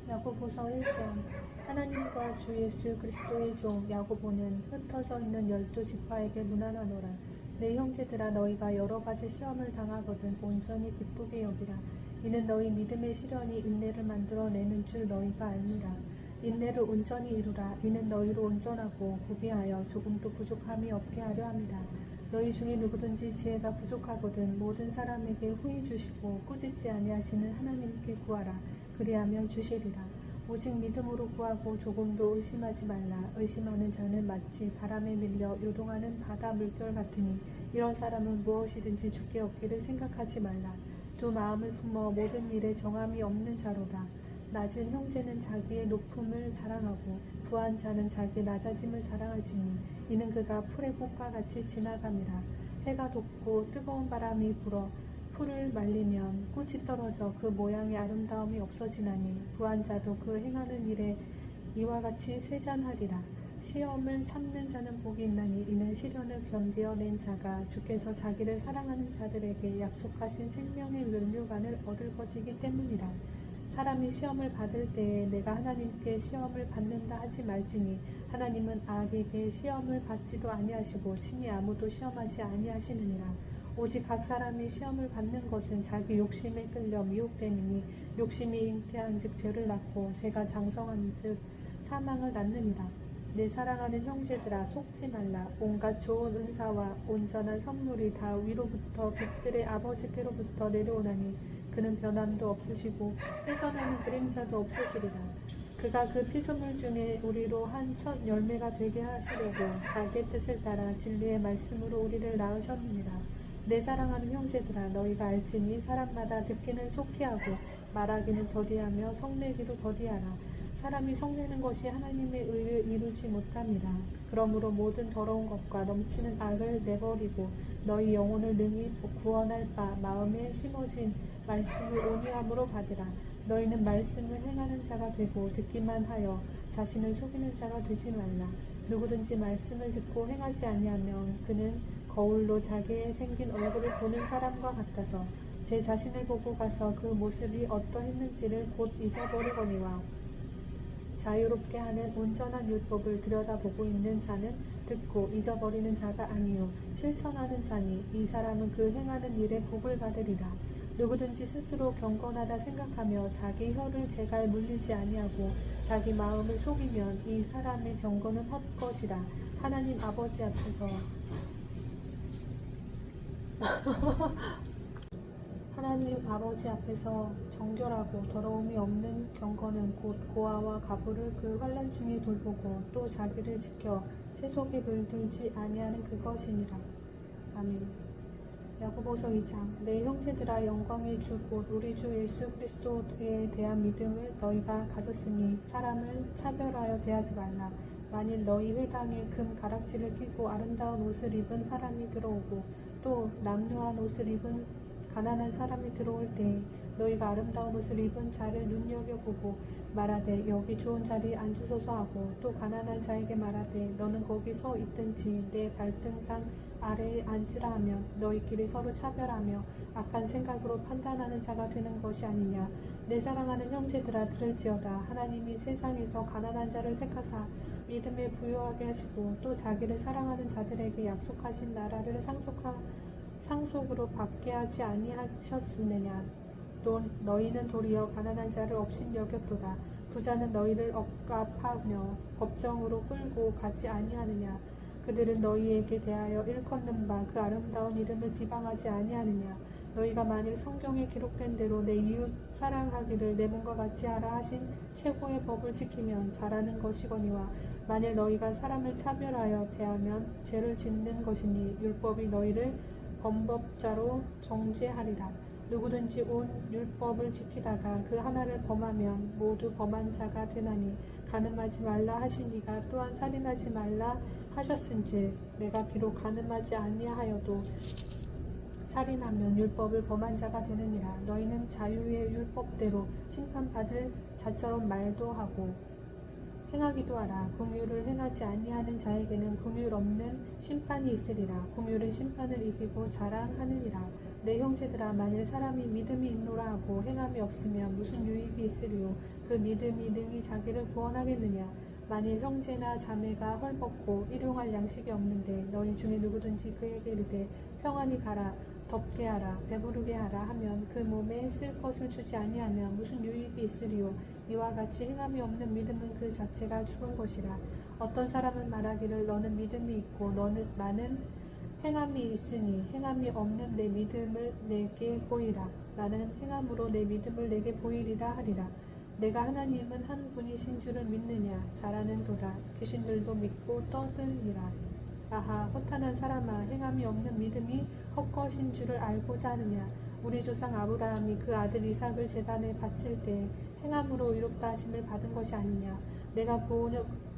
야고보서 1장. 하나님과 주 예수 그리스도의 종 야고보는 흩어져 있는 12지파에게 문안하노라. 내 형제들아, 너희가 여러 가지 시험을 당하거든 온전히 기쁘게 여기라. 이는 너희 믿음의 시련이 인내를 만들어내는 줄 너희가 알미라. 인내를 온전히 이루라. 이는 너희로 온전하고 구비하여 조금도 부족함이 없게 하려 함이라. 너희 중에 누구든지 지혜가 부족하거든 모든 사람에게 후히 주시고 꾸짖지 아니하시는 하나님께 구하라. 그리하면 주시리라. 오직 믿음으로 구하고 조금도 의심하지 말라. 의심하는 자는 마치 바람에 밀려 요동하는 바다 물결 같으니 이런 사람은 무엇이든지 주께 얻기를 생각하지 말라. 두 마음을 품어 모든 일에 정함이 없는 자로다. 낮은 형제는 자기의 높음을 자랑하고 부한 자는 자기의 낮아짐을 자랑할지니 이는 그가 풀의 꽃과 같이 지나감이라. 해가 돋고 뜨거운 바람이 불어 풀을 말리면 꽃이 떨어져 그 모양의 아름다움이 없어지나니 부한 자도 그 행하는 일에 이와 같이 쇠잔하리라. 시험을 참는 자는 복이 있나니 이는 시련을 견디어낸 자가 주께서 자기를 사랑하는 자들에게 약속하신 생명의 면류관을 얻을 것이기 때문이라. 사람이 시험을 받을 때에 내가 하나님께 시험을 받는다 하지 말지니 하나님은 악에게 시험을 받지도 아니하시고 친히 아무도 시험하지 아니하시느니라. 오직 각 사람이 시험을 받는 것은 자기 욕심에 끌려 미혹됨이니 욕심이 잉태한즉 죄를 낳고 죄가 장성한즉 사망을 낳느니라. 내 사랑하는 형제들아, 속지 말라. 온갖 좋은 은사와 온전한 선물이 다 위로부터 빛들의 아버지께로부터 내려오나니 그는 변함도 없으시고 회전하는 그림자도 없으시리라. 그가 그 피조물 중에 우리로 한 첫 열매가 되게 하시려고 자기의 뜻을 따라 진리의 말씀으로 우리를 낳으셨느니라. 내 사랑하는 형제들아, 너희가 알지니 사람마다 듣기는 속히 하고 말하기는 더디하며 성내기도 더디하라. 사람이 성내는 것이 하나님의 의를 이루지 못함이라. 그러므로 모든 더러운 것과 넘치는 악을 내버리고 너희 영혼을 능히 구원할 바 마음에 심어진 말씀을 온유함으로 받으라. 너희는 말씀을 행하는 자가 되고 듣기만 하여 자신을 속이는 자가 되지 말라. 누구든지 말씀을 듣고 행하지 아니하면 그는 거울로 자기의 생긴 얼굴을 보는 사람과 같아서 제 자신을 보고 가서 그 모습이 어떠했는지를 곧 잊어버리거니와 자유롭게 하는 온전한 율법을 들여다보고 있는 자는 듣고 잊어버리는 자가 아니요 실천하는 자니 이 사람은 그 행하는 일에 복을 받으리라. 누구든지 스스로 경건하다 생각하며 자기 혀를 제갈 물리지 아니하고 자기 마음을 속이면 이 사람의 경건은 헛것이라. 하나님 아버지 앞에서 하나님 아버지 앞에서 정결하고 더러움이 없는 경건은 곧 고아와 가부를 그 환난 중에 돌보고 또 자기를 지켜 세속에 물들지 아니하는 그것이니라. 아멘. 야고보서 2장. 내 형제들아, 영광의 주 곧 우리 주 예수 그리스도에 대한 믿음을 너희가 가졌으니 사람을 차별하여 대하지 말라. 만일 너희 회당에 금 가락지를 끼고 아름다운 옷을 입은 사람이 들어오고 또 남루한 옷을 입은 가난한 사람이 들어올 때 너희가 아름다운 옷을 입은 자를 눈여겨보고 말하되 여기 좋은 자리에 앉으소서 하고 또 가난한 자에게 말하되 너는 거기 서 있든지 내 발등상 아래에 앉으라 하면 너희끼리 서로 차별하며 악한 생각으로 판단하는 자가 되는 것이 아니냐. 내 사랑하는 형제들아, 들을지어다. 하나님이 세상에서 가난한 자를 택하사 믿음에 부요하게 하시고 또 자기를 사랑하는 자들에게 약속하신 나라를 상속으로 받게 하지 아니하셨느냐. 또 너희는 도리어 가난한 자를 업신여겼도다. 부자는 너희를 억압하며 법정으로 끌고 가지 아니하느냐. 그들은 너희에게 대하여 일컫는 바 그 아름다운 이름을 비방하지 아니하느냐. 너희가 만일 성경에 기록된 대로 내 이웃 사랑하기를 내 몸과 같이 하라 하신 최고의 법을 지키면 잘하는 것이거니와 만일 너희가 사람을 차별하여 대하면 죄를 짓는 것이니 율법이 너희를 범법자로 정죄하리라. 누구든지 온 율법을 지키다가 그 하나를 범하면 모두 범한 자가 되나니 간음하지 말라 하시니가 또한 살인하지 말라 하셨은즉 내가 비록 간음하지 아니하여도 살인하면 율법을 범한 자가 되느니라. 너희는 자유의 율법대로 심판받을 자처럼 말도 하고 행하기도 하라. 긍휼을 행하지 아니하는 자에게는 긍휼 없는 심판이 있으리라. 긍휼은 심판을 이기고 자랑하느니라. 내 형제들아 만일 사람이 믿음이 있노라 하고 행함이 없으면 무슨 유익이 있으리요. 그 믿음이 능히 자기를 구원하겠느냐. 만일 형제나 자매가 헐벗고 일용할 양식이 없는데 너희 중에 누구든지 그에게 이르되 평안히 가라 덥게 하라 배부르게 하라 하면 그 몸에 쓸 것을 주지 아니하면 무슨 유익이 있으리요. 이와 같이 행함이 없는 믿음은 그 자체가 죽은 것이라. 어떤 사람은 말하기를 너는 믿음이 있고 나는 행함이 있으니 행함이 없는 내 믿음을 내게 보이라. 나는 행함으로 내 믿음을 내게 보이리라 하리라. 내가 하나님은 한 분이신 줄을 믿느냐. 잘하는 도다. 귀신들도 믿고 떠드니라. 아하 허탄한 사람아 행함이 없는 믿음이 헛것인 줄을 알고자 하느냐. 우리 조상 아브라함이 그 아들 이삭을 제단에 바칠 때 행함으로 의롭다 하심을 받은 것이 아니냐. 내가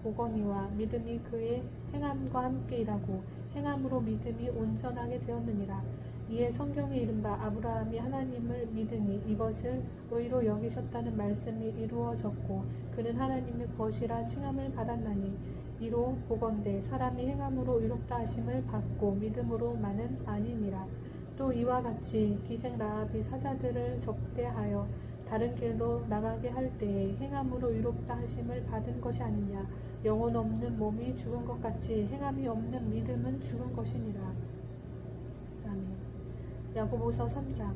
보거니와 믿음이 그의 행함과 함께 일하고 행함으로 믿음이 온전하게 되었느니라. 이에 성경에 이른바 아브라함이 하나님을 믿으니 이것을 의로 여기셨다는 말씀이 이루어졌고 그는 하나님의 벗이라 칭함을 받았나니 이로 보건대 사람이 행함으로 의롭다 하심을 받고 믿음으로만은 아니니라. 또 이와 같이 기생 라합이 사자들을 적대하여 다른 길로 나가게 할 때에 행함으로 의롭다 하심을 받은 것이 아니냐. 영혼 없는 몸이 죽은 것 같이 행함이 없는 믿음은 죽은 것이니라. 아멘. 야고보서 3장.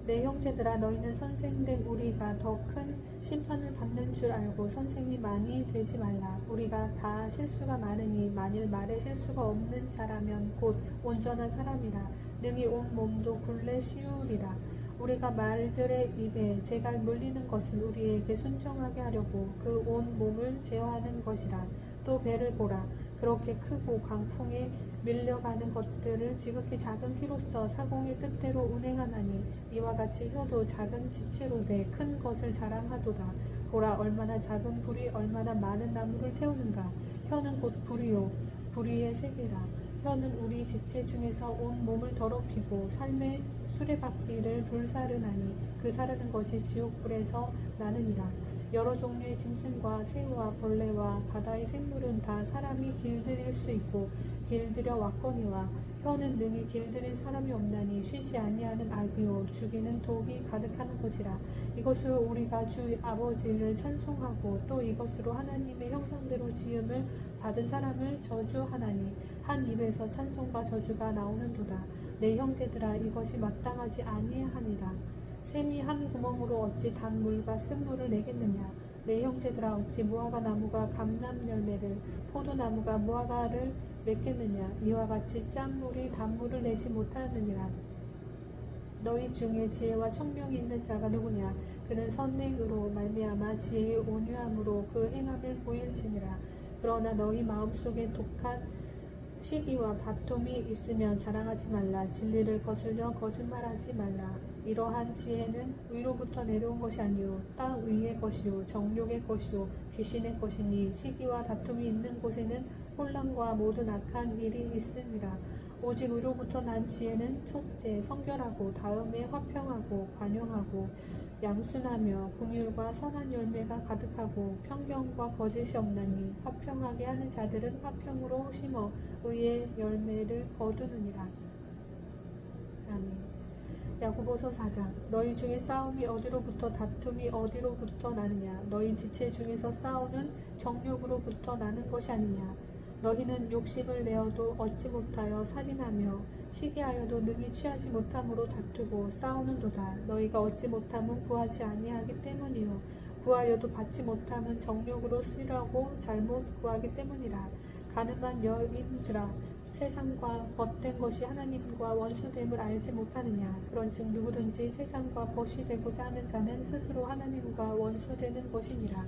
내 형제들아 너희는 선생된 우리가 더 큰 심판을 받는 줄 알고 선생이 많이 되지 말라. 우리가 다 실수가 많으니 만일 말에 실수가 없는 자라면 곧 온전한 사람이라. 능히 온 몸도 굴레 씌우리라. 우리가 말들의 입에 재갈 물리는 것은 우리에게 순종하게 하려고 그 온 몸을 제어하는 것이라. 또 배를 보라. 그렇게 크고 강풍에 밀려가는 것들을 지극히 작은 키로서 사공의 뜻대로 운행하나니 이와 같이 혀도 작은 지체로 돼 큰 것을 자랑하도다. 보라 얼마나 작은 불이 얼마나 많은 나무를 태우는가. 혀는 곧 불이요 불의의 세계라. 혀는 우리 지체 중에서 온 몸을 더럽히고 삶의 수레바퀴를 불사르나니 그 사르는 것이 지옥불에서 나느니라. 여러 종류의 짐승과 새우와 벌레와 바다의 생물은 다 사람이 길들일 수 있고 길들여 왔거니와 혀는 능히 길들일 사람이 없나니 쉬지 아니하는 악이요 죽이는 독이 가득하는 것이라. 이것으로 우리가 주 아버지를 찬송하고 또 이것으로 하나님의 형상대로 지음을 받은 사람을 저주하나니 한 입에서 찬송과 저주가 나오는도다. 내 형제들아 이것이 마땅하지 아니하니라. 샘이 한 구멍으로 어찌 단물과 쓴물을 내겠느냐. 내 형제들아 어찌 무화과 나무가 감람 열매를 포도나무가 무화과를 맺겠느냐. 이와 같이 짠물이 단물을 내지 못하느니라. 너희 중에 지혜와 청명이 있는 자가 누구냐. 그는 선행으로 말미암아 지혜의 온유함으로 그 행함을 보일지니라. 그러나 너희 마음속에 독한 시기와 다툼이 있으면 자랑하지 말라. 진리를 거슬려 거짓말하지 말라. 이러한 지혜는 위로부터 내려온 것이 아니요 땅 위의 것이요 정욕의 것이요 귀신의 것이니 시기와 다툼이 있는 곳에는 혼란과 모든 악한 일이 있음이라. 오직 위로부터 난 지혜는 첫째 성결하고 다음에 화평하고 관용하고 양순하며 긍휼과 선한 열매가 가득하고 편견과 거짓이 없나니 화평하게 하는 자들은 화평으로 심어 의의 열매를 거두느니라. 아멘. 야고보서 4장. 너희 중에 싸움이 어디로부터 다툼이 어디로부터 나느냐. 너희 지체 중에서 싸우는 정욕으로부터 나는 것이 아니냐. 너희는 욕심을 내어도 얻지 못하여 살인하며 시기하여도 능히 취하지 못함으로 다투고 싸우는도다. 너희가 얻지 못함은 구하지 아니하기 때문이요 구하여도 받지 못함은 정욕으로 쓰려고 잘못 구하기 때문이라. 가늠한 여인들아 세상과 벗된 것이 하나님과 원수됨을 알지 못하느냐. 그런즉 누구든지 세상과 벗이 되고자 하는 자는 스스로 하나님과 원수되는 것이니라.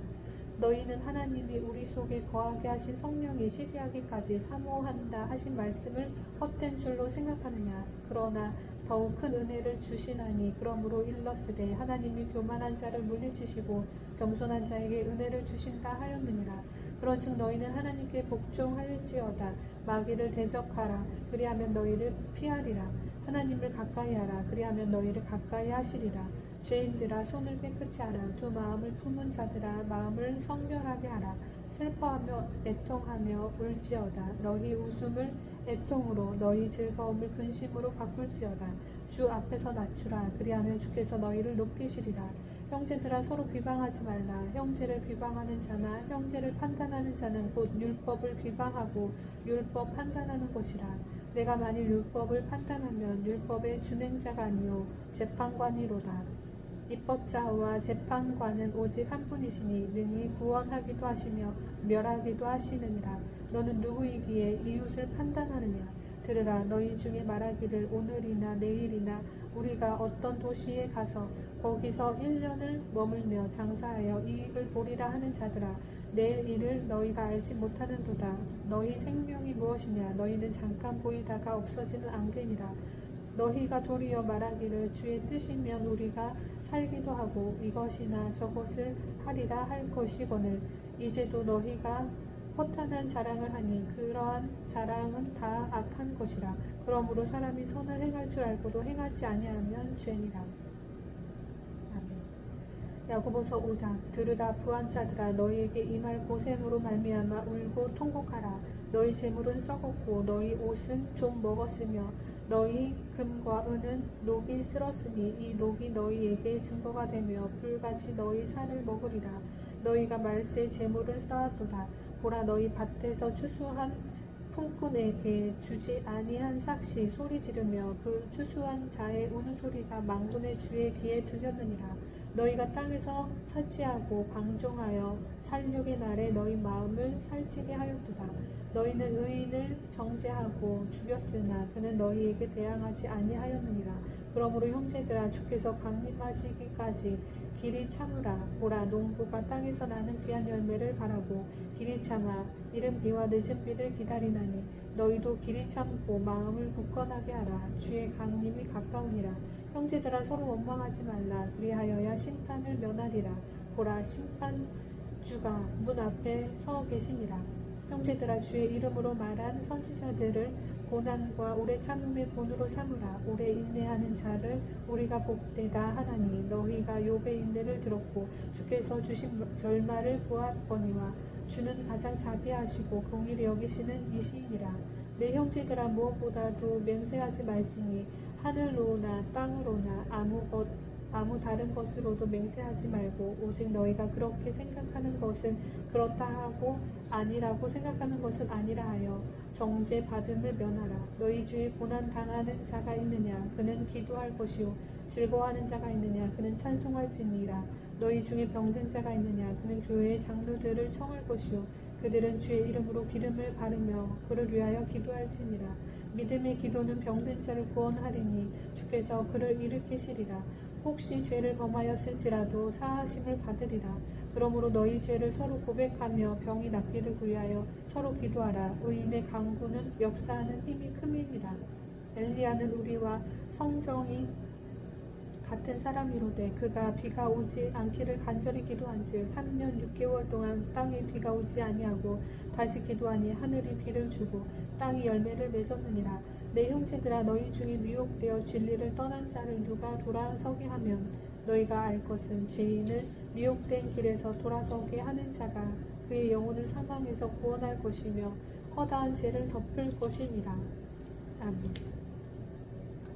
너희는 하나님이 우리 속에 거하게 하신 성령이 시기하기까지 사모한다 하신 말씀을 헛된 줄로 생각하느냐. 그러나 더욱 큰 은혜를 주시나니 그러므로 일렀으되 하나님이 교만한 자를 물리치시고 겸손한 자에게 은혜를 주신다 하였느니라. 그런즉 너희는 하나님께 복종할지어다. 마귀를 대적하라. 그리하면 너희를 피하리라. 하나님을 가까이하라. 그리하면 너희를 가까이 하시리라. 죄인들아 손을 깨끗이 하라. 두 마음을 품은 자들아 마음을 성결하게 하라. 슬퍼하며 애통하며 울지어다. 너희 웃음을 애통으로 너희 즐거움을 근심으로 바꿀지어다. 주 앞에서 낮추라. 그리하면 주께서 너희를 높이시리라. 형제들아 서로 비방하지 말라. 형제를 비방하는 자나 형제를 판단하는 자는 곧 율법을 비방하고 율법 판단하는 것이라. 내가 만일 율법을 판단하면 율법의 준행자가 아니요 재판관이로다. 입법자와 재판관은 오직 한 분이시니 능히 구원하기도 하시며 멸하기도 하시느니라. 너는 누구이기에 이웃을 판단하느냐? 들으라. 너희 중에 말하기를 오늘이나 내일이나 우리가 어떤 도시에 가서 거기서 1년을 머물며 장사하여 이익을 보리라 하는 자들아, 내일 일을 너희가 알지 못하는도다. 너희 생명이 무엇이냐? 너희는 잠깐 보이다가 없어지는 안개니라. 너희가 도리어 말하기를 주의 뜻이면 우리가 살기도 하고 이것이나 저것을 하리라 할 것이거늘 이제도 너희가 허탄한 자랑을 하니 그러한 자랑은 다 악한 것이라. 그러므로 사람이 선을 행할 줄 알고도 행하지 아니하면 죄니라. 아멘. 야고보서 5장. 들으라 부한 자들아, 너희에게 이 말 고생으로 말미암아 울고 통곡하라. 너희 재물은 썩었고 너희 옷은 좀 먹었으며 너희 금과 은은 녹이 쓸었으니 이 녹이 너희에게 증거가 되며 불같이 너희 살을 먹으리라. 너희가 말세 재물을 쌓았도다. 보라, 너희 밭에서 추수한 품꾼에게 주지 아니한 삭시 소리 지르며 그 추수한 자의 우는 소리가 만군의 주의 귀에 들렸느니라. 너희가 땅에서 사치하고 방종하여 살육의 날에 너희 마음을 살찌게 하였도다. 너희는 의인을 정죄하고 죽였으나 그는 너희에게 대항하지 아니하였느니라. 그러므로 형제들아, 주께서 강림하시기까지 길이 참으라. 보라, 농부가 땅에서 나는 귀한 열매를 바라고 길이 참아 이른 비와 늦은 비를 기다리나니 너희도 길이 참고 마음을 굳건하게 하라. 주의 강림이 가까우니라. 형제들아, 서로 원망하지 말라. 그리하여야 심판을 면하리라. 보라, 심판주가 문 앞에 서 계시니라. 형제들아, 주의 이름으로 말한 선지자들을 고난과 오래 참음의 본으로 삼으라. 오래 인내하는 자를 우리가 복되다 하나니 너희가 욥의 인내를 들었고 주께서 주신 결말을 보았거니와 주는 가장 자비하시고 공의를 여기시는 이시이니라. 내 형제들아, 무엇보다도 맹세하지 말지니 하늘로나 땅으로나 아무 다른 것으로도 맹세하지 말고 오직 너희가 그렇게 생각하는 것은 그렇다 하고 아니라고 생각하는 것은 아니라 하여 정죄 받음을 면하라. 너희 중에 고난 당하는 자가 있느냐? 그는 기도할 것이요 즐거워하는 자가 있느냐? 그는 찬송할지니라. 너희 중에 병든 자가 있느냐? 그는 교회의 장로들을 청할 것이요 그들은 주의 이름으로 기름을 바르며 그를 위하여 기도할지니라. 믿음의 기도는 병든 자를 구원하리니 주께서 그를 일으키시리라. 혹시 죄를 범하였을지라도 사하심을 받으리라. 그러므로 너희 죄를 서로 고백하며 병이 낫기를 위하여 서로 기도하라. 의인의 강구는 역사하는 힘이 큼이니라. 엘리야는 우리와 성정이 같은 사람이로되 그가 비가 오지 않기를 간절히 기도한즉 3년 6개월 동안 땅에 비가 오지 아니하고 다시 기도하니 하늘이 비를 주고 땅이 열매를 맺었느니라. 내 형제들아, 너희 중에 미혹되어 진리를 떠난 자를 누가 돌아서게 하면 너희가 알 것은 죄인을 미혹된 길에서 돌아서게 하는 자가 그의 영혼을 사망에서 구원할 것이며 허다한 죄를 덮을 것이니라. 아멘.